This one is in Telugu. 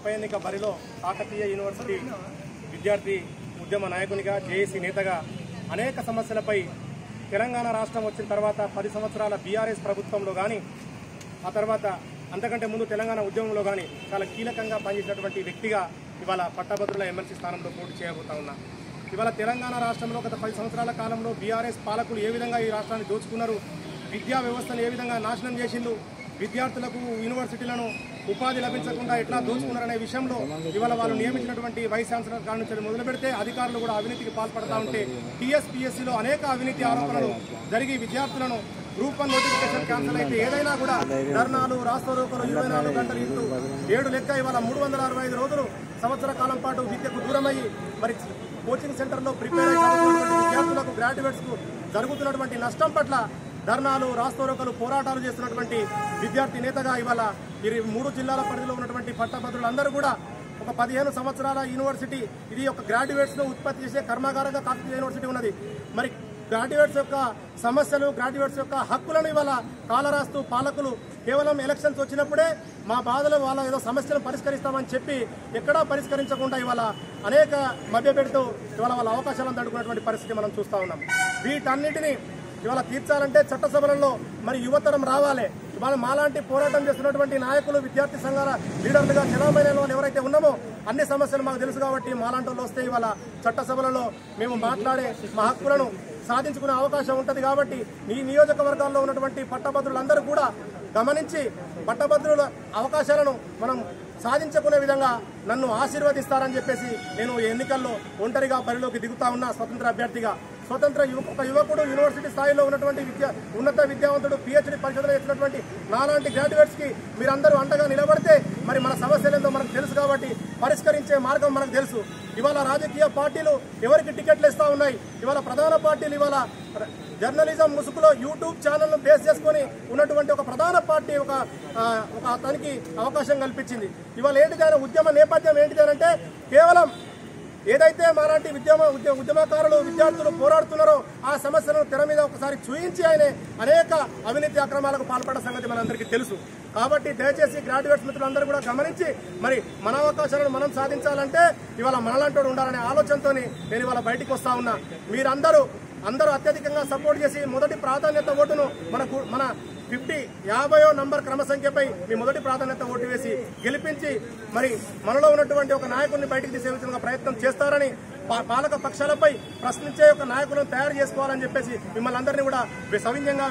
ఉప ఎన్నిక బరిలో కాకతీయ యూనివర్సిటీ విద్యార్థి ఉద్యమ నాయకునిగా జేఏసీ నేతగా అనేక సమస్యలపై తెలంగాణ రాష్ట్రం వచ్చిన తర్వాత 10 సంవత్సరాల బీఆర్ఎస్ ప్రభుత్వంలో కానీ ఆ తర్వాత అంతకంటే ముందు తెలంగాణ ఉద్యమంలో కానీ చాలా కీలకంగా పనిచేసినటువంటి వ్యక్తిగా ఇవాళ పట్టభద్రుల ఎమ్మెల్సీ స్థానంలో పోటీ చేయబోతా ఉన్నా. ఇవాళ తెలంగాణ రాష్ట్రంలో గత 10 సంవత్సరాల కాలంలో బీఆర్ఎస్ పాలకులు ఏ విధంగా ఈ రాష్ట్రాన్ని దోచుకున్నారు, విద్యా వ్యవస్థను ఏ విధంగా నాశనం చేసిండు, విద్యార్థులకు యూనివర్సిటీలను ఉపాధి లభించకుండా ఎట్లా దోచుకున్నారనే విషయంలో ఇవాళ వాళ్ళు నియమించినటువంటి వైస్ ఛాన్సలర్ కాడ నుంచి మొదలు పెడితే అధికారులు కూడా అవినీతికి పాల్పడతా ఉంటే టీఎస్పీఎస్సీలో అనేక అవినీతి ఆరోపణలు జరిగి విద్యార్థులను గ్రూప్ 1 నోటిఫికేషన్ క్యాన్సిల్ అయితే ఏదైనా కూడా ధర్నాలు, రాస్తారోకోలు 24 గంటలు ఇంటూ 7 లెక్క ఇవాళ 365 రోజులు సంవత్సర కాలం పాటు విద్యకు దూరమయ్యి మరి కోచింగ్ సెంటర్లో ప్రిపేర్ అయినటువంటి విద్యార్థులకు గ్రాడ్యుయేట్స్కు జరుగుతున్నటువంటి నష్టం పట్ల ధర్నాలు, రాస్తారోకోలు, పోరాటాలు చేస్తున్నటువంటి విద్యార్థి నేతగా ఇవాళ ఈ 3 జిల్లాల పరిధిలో ఉన్నటువంటి పట్టభద్రులందరూ కూడా ఒక 15 సంవత్సరాల యూనివర్సిటీ, ఇది ఒక గ్రాడ్యుయేట్స్ను ఉత్పత్తి చేసే కర్మాగారంగా కాకతీయ యూనివర్సిటీ ఉన్నది. మరి గ్రాడ్యుయేట్స్ యొక్క సమస్యలు, గ్రాడ్యుయేట్స్ యొక్క హక్కులను ఇవాళ కాలరాస్తూ పాలకులు కేవలం ఎలక్షన్స్ వచ్చినప్పుడే మా బాధలు వాళ్ళ ఏదో సమస్యలను పరిష్కరిస్తామని చెప్పి ఎక్కడా పరిష్కరించకుండా ఇవాళ అనేక మభ్యపెడుతూ ఇవాళ వాళ్ళ అవకాశాలను తడుకున్నటువంటి పరిస్థితి మనం చూస్తూ ఉన్నాం. వీటన్నిటినీ ఇవాళ తీర్చాలంటే చట్టసభలలో మరి యువతరం రావాలి. ఇవాళ మాలాంటి పోరాటం చేస్తున్నటువంటి నాయకులు, విద్యార్థి సంఘాల లీడర్లుగా చలామణి వాళ్ళు ఎవరైతే ఉన్నామో అన్ని సమస్యలు మాకు తెలుసు కాబట్టి మాలాంటి వాళ్ళు వస్తే ఇవాళ చట్టసభలలో మేము మాట్లాడే మా హక్కులను సాధించుకునే అవకాశం ఉంటుంది. కాబట్టి ఈ నియోజకవర్గాల్లో ఉన్నటువంటి పట్టభద్రులందరూ కూడా గమనించి పట్టభద్రుల అవకాశాలను మనం సాధించుకునే విధంగా నన్ను ఆశీర్వదిస్తారని చెప్పేసి నేను ఎన్నికల్లో ఒంటరిగా బరిలోకి దిగుతా ఉన్నా. స్వతంత్ర అభ్యర్థిగా ఒక యువకుడు యూనివర్సిటీ స్థాయిలో ఉన్నటువంటి ఉన్నత విద్యావంతుడు పిహెచ్డి పరిశోధన చేసినటువంటి నాలాంటి గ్రాడ్యుయేట్స్ కి మీరందరూ అండగా నిలబడితే మరి మన సమస్యలేందో మనకు తెలుసు కాబట్టి పరిష్కరించే మార్గం మనకు తెలుసు. ఇవాళ రాజకీయ పార్టీలు ఎవరికి టికెట్లు ఇస్తా ఉన్నాయి. ఇవాళ ప్రధాన పార్టీలు ఇవాళ జర్నలిజం ముసుగులో యూట్యూబ్ ఛానల్ను బేస్ చేసుకుని ఉన్నటువంటి ఒక ప్రధాన పార్టీ ఒక అతనికి అవకాశం కల్పించింది. ఇవాళ ఏంటిదైనా ఉద్యమ నేపథ్యం ఏంటిదనంటే కేవలం ఏదైతే మాలాంటి ఉద్యమకారులు, విద్యార్థులు పోరాడుతున్నారో ఆ సమస్యలను తెర మీద ఒకసారి చూయించి ఆయన అనేక అవినీతి అక్రమాలకు పాల్పడ్డ సంగతి మనందరికీ తెలుసు. కాబట్టి దయచేసి గ్రాడ్యుయేట్స్ మిత్రులందరూ కూడా గమనించి మరి మన అవకాశాలను మనం సాధించాలంటే ఇవాళ మనలాంటి ఉండాలనే ఆలోచనతో నేను ఇవాళ బయటికి వస్తా ఉన్నా. మీరందరూ అత్యధికంగా సపోర్ట్ చేసి మొదటి ప్రాధాన్యత ఓటును మన 50వ నంబర్ క్రమ సంఖ్యపై మీ మొదటి ప్రాధాన్యత ఓటు వేసి గెలిపించి మరి మనలో ఉన్నటువంటి ఒక నాయకుడిని బయటికి తీసే విధంగా ప్రయత్నం చేస్తారని, పాలక పక్షాలపై ప్రశ్నించే ఒక నాయకులను తయారు చేసుకోవాలని చెప్పేసి మిమ్మల్ని అందరినీ కూడా సవినయంగా